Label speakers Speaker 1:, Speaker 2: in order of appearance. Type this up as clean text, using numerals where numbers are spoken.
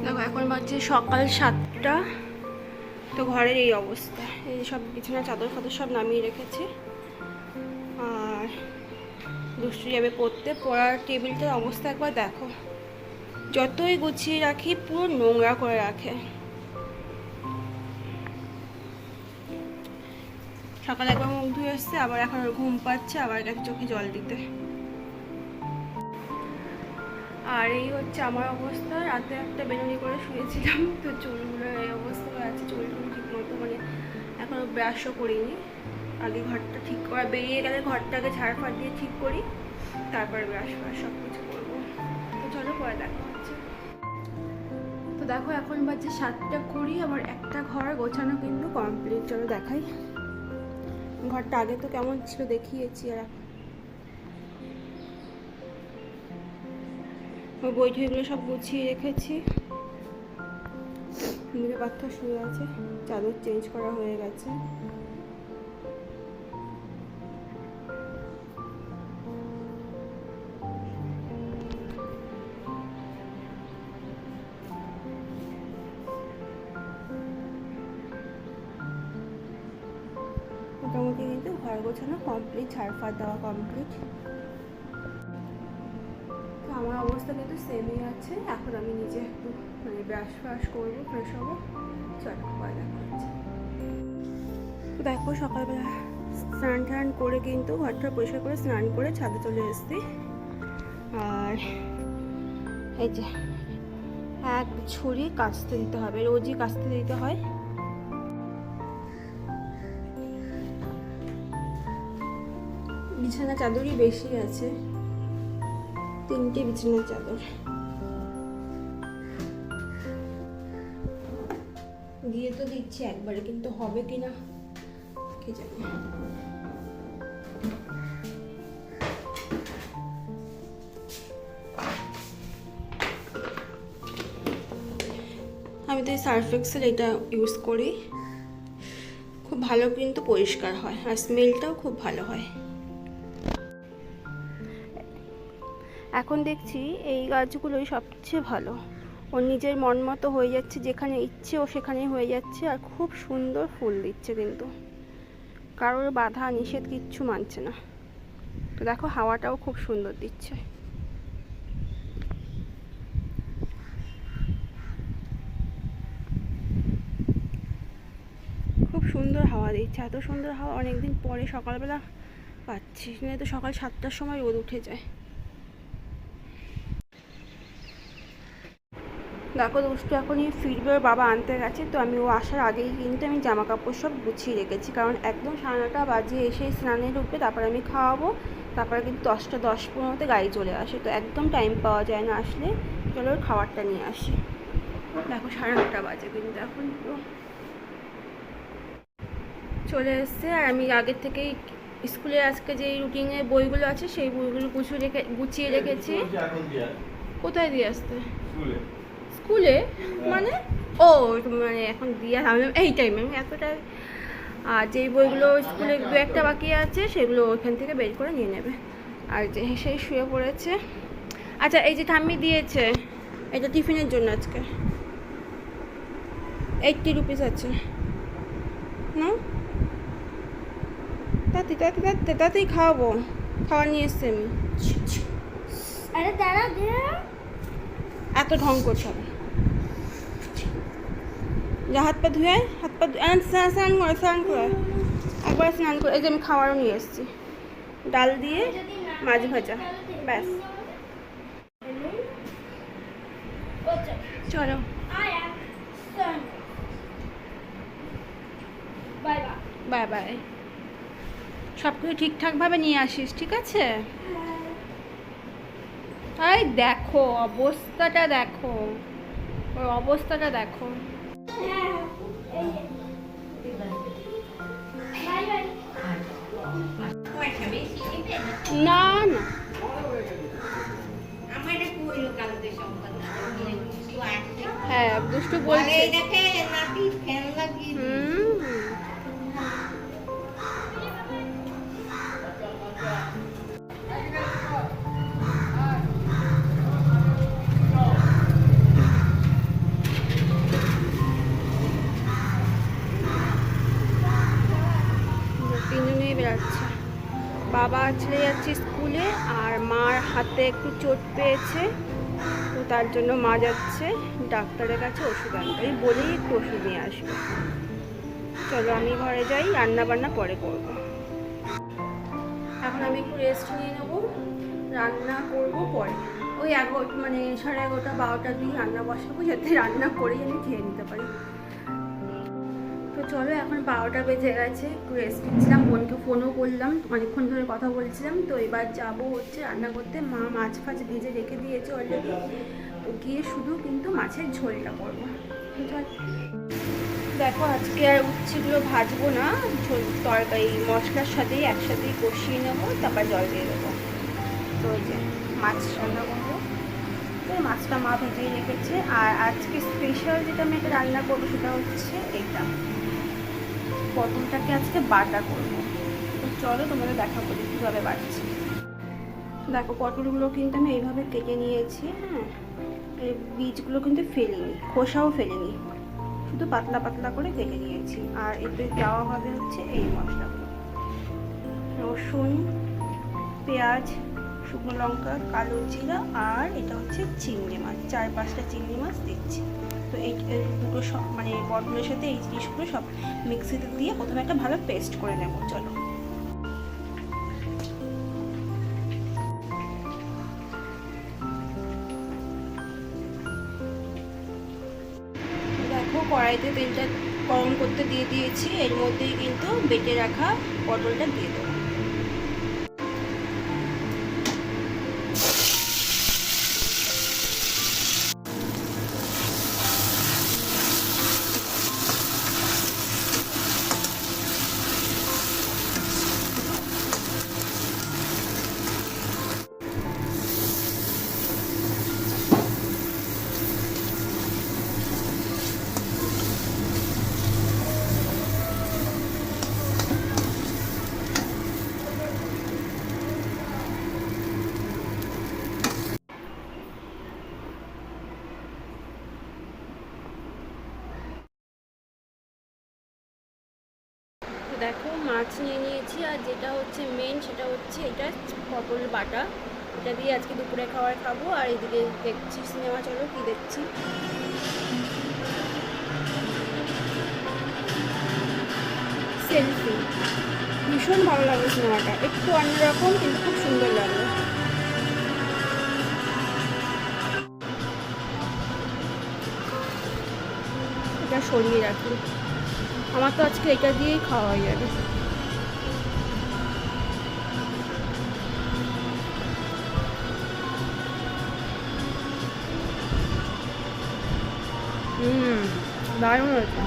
Speaker 1: দেখো এখন বাজছে সকাল 7টা। তো ঘরের এই অবস্থা, এই সব বিছানা চাদর ফাদর সব নামিয়ে রেখেছি। আর দুষ্টু যাবে পড়তে, পড়ার টেবিলটার অবস্থা একবার দেখো, যতই গুছিয়ে রাখি পুরো নোংরা করে রাখে। সকালে একবার মুখ ধুয়ে এসছে, আবার এখন ঘুম পাচ্ছে, আবার গেছে চোখে জল দিতে। আর এই হচ্ছে আমার অবস্থা। রাতে একটা বেনুনি করে শুয়েছিলাম, তো চুলগুলো এই অবস্থা হয়ে আছে। চুলগুলো ঠিক মতো মানে এখনও ব্রাশও করিনি। আগে ঘরটা ঠিক করা, বেরিয়ে গেলে ঘরটাকে ঝাড় ফাড় দিয়ে ঠিক করি, তারপরে ব্রাশ ফ্রাশ সব কিছু করবো। তো চলো পরে দেখা হচ্ছে। তো দেখো এখন বাজছে 7টা 20, আমার একটা ঘর গোছানো কিন্তু কমপ্লিট। চলো দেখাই ঘরটা আগে তো কেমন ছিল দেখিয়েছি। আর বই টইগুলো সব গুছিয়ে রেখেছি। মিলে বাচ্চা শুয়ে আছে, চাদর চেঞ্জ করা হয়ে গেছে। মোটামুটি কিন্তু ঘর গোছানো কমপ্লিট, ঝাড়ফাড় দেওয়া কমপ্লিট। তো আমার অবস্থা কিন্তু সেমই আছে। এখন আমি নিজে একটু মানে ব্রাশ ফ্রাশ করবো, ফ্রেশ হবো। চট করে দেখা হচ্ছে। তো দেখো সকালবেলা স্নান টান করে কিন্তু ঘরটা পরিষ্কার করে স্নান করে ছাদে চলে এসেছি। আর এই যে এক ছুরি কাচতে দিতে হবে, রোজই কাচতে দিতে হয়। বিছানা চাদরই বেশি আছে, 3টে বিছানার চাদর। দিয়ে তো দিচ্ছি একবারে, কিন্তু হবে কিনা কে জানে। আমি তো এই সার্ফ এক্সেল এটা ইউজ করি, খুব ভালো কিন্তু পরিষ্কার হয়, আর স্মেলটাও খুব ভালো হয়। এখন দেখছি এই গাছগুলোই সবচেয়ে ভালো, ওর নিজের মন মতো হয়ে যাচ্ছে, যেখানে ইচ্ছে ও সেখানেই হয়ে যাচ্ছে। আর খুব সুন্দর ফুল দিচ্ছে, কিন্তু কারোর বাধা নিষেধ কিচ্ছু মানছে না। তো দেখো হাওয়াটাও খুব সুন্দর দিচ্ছে। খুব সুন্দর হাওয়া দিচ্ছে, এত সুন্দর হাওয়া অনেকদিন পরে সকালবেলা পাচ্ছি। তো সকাল 7টার সময় রোদ উঠে যায়। দেখো দুষ্টু এখনই ফিরবে, ওর বাবা আনতে গেছে। তো আমি ও আসার আগেই কিন্তু আমি জামা কাপড় সব গুছিয়ে রেখেছি, কারণ একদম 9:30 বাজে এসে স্নানে ঢুকবে, তারপর আমি খাওয়াবো, তারপরে কিন্তু 10টা 10-15 গাড়ি চলে আসে, তো একদম টাইম পাওয়া যায় না আসলে। চলো ওর খাবারটা নিয়ে আসি। দেখো 9:30 বাজে কিন্তু এখন পুরো চলে এসছে। আর আমি আগের থেকেই স্কুলে আজকে যে রুটিনের বইগুলো আছে সেই বইগুলো গুছিয়ে রেখেছি। কোথায় দিয়ে আসতে? স্কুলে মানে ও মানে এখন দিয়ে আমি এই টাইমে আমি এতটা। আর যেই বইগুলো স্কুলে 2-1টা বাকি আছে সেগুলো ওইখান থেকে বের করে নিয়ে নেবে। আর যে সেই শুয়ে পড়েছে। আচ্ছা এই যে ঠাম্মি দিয়েছে, এটা টিফিনের জন্য আজকে 80 রুপিস আছে না, তাতেই খাওয়াবো। খাওয়া নিয়ে এসছি আমি। এত ঢং করছে হবে, যা হাত পা ধুয়ে স্নান করে একবার স্নান করে। এই যে আমি খাওয়ারও নিয়ে এসেছি, ডাল দিয়ে মাছ ভাজা, ব্যাস। চলো বাই বাই। সব কিছু ঠিকঠাকভাবে নিয়ে আসিস, ঠিক আছে? এই দেখো অবস্থাটা, দেখো ওর অবস্থাটা দেখো। না না হ্যাঁ দুষ্টু বলছে। বাবা চলে যাচ্ছে স্কুলে, আর মার হাতে একটু চোট পেয়েছে, তো তার জন্য মা যাচ্ছে ডাক্তারের কাছে ওষুধ আনতে। আমি বলেই একটু ওষুধ নিয়ে আসবো। চলো আমি ঘরে যাই, রান্না বান্না পরে করব। এখন আমি একটু রেস্ট নিয়ে নেবো, রান্না করব পরে। ওই 11 মানে 11:30 12টার দিকে রান্না বসাবো, যাতে রান্না করেই আমি খেয়ে নিতে পারি। তো চলো, এখন 12টা বেজে গেছে, একটু রেস্ট নিচ্ছিলাম, বোনকে ফোনও করলাম, অনেকক্ষণ ধরে কথা বলছিলাম। তো এবার যাবো হচ্ছে রান্না করতে। মা মাছ ফাছ ভেজে রেখে দিয়েছে অলরেডি, তো গিয়ে শুধু কিন্তু মাছের ঝোলটা করবো। দেখো আজকে আর উচ্ছেগুলো ভাজবো না, ঝোল তরকারি মশলার সাথেই একসাথেই কষিয়ে নেবো, তারপর জল দিয়ে দেবো। তো ওই যে মাছ রান্না করবো, তো মাছটা মা ভেজেই রেখেছে। আর আজকে স্পেশাল যেটা আমি একটা রান্না করবো সেটা হচ্ছে এটা, পটলটাকে আজকে বাটা করবো। তো চলো তোমাদের দেখাবো যে কীভাবে বাটছি। দেখো পটলগুলো কিন্তু আমি এইভাবে কেটে নিয়েছি, হ্যাঁ, এই বীজগুলো কিন্তু ফেলিনি, খোসাও ফেলিনি, শুধু পাতলা পাতলা করে কেটে নিয়েছি। আর এতে দেওয়া হবে হচ্ছে এই মশলাগুলো, রসুন, পেঁয়াজ, শুকনো লঙ্কা, কালো জিরা, আর এটা হচ্ছে চিংড়ি মাছ, 4-5টা চিংড়ি মাছ দিচ্ছি। তো এই দুটো সব মানে পটলের সাথে এই জিনিসগুলো সব মিক্সিতে দিয়ে প্রথমে একটা ভালো পেস্ট করে নেব। চলো দেখো, কড়াইতে তেলটা গরম করতে দিয়ে দিয়েছি, এর মধ্যেই কিন্তু বেটে রাখা পটলটা দিয়ে দেবো। দেখো মাছ নিয়ে নিয়েছি, আর যেটা হচ্ছে মেন সেটা হচ্ছে এটা পটল বাটা, এটা দিয়ে আজকে দুপুরে খাবার খাবো। আর এদিকে দেখছি সিনেমা, চলো কি দেখছি। সেলফি, ভীষণ ভালো লাগলো সিনেমাটা, একটু অন্যরকম কিন্তু খুব সুন্দর লাগলো। এটা সরিয়ে রাখি, আমার তো আজকে এটা দিয়েই খাওয়া হয়ে যাবে। দারুণ হয়েছে।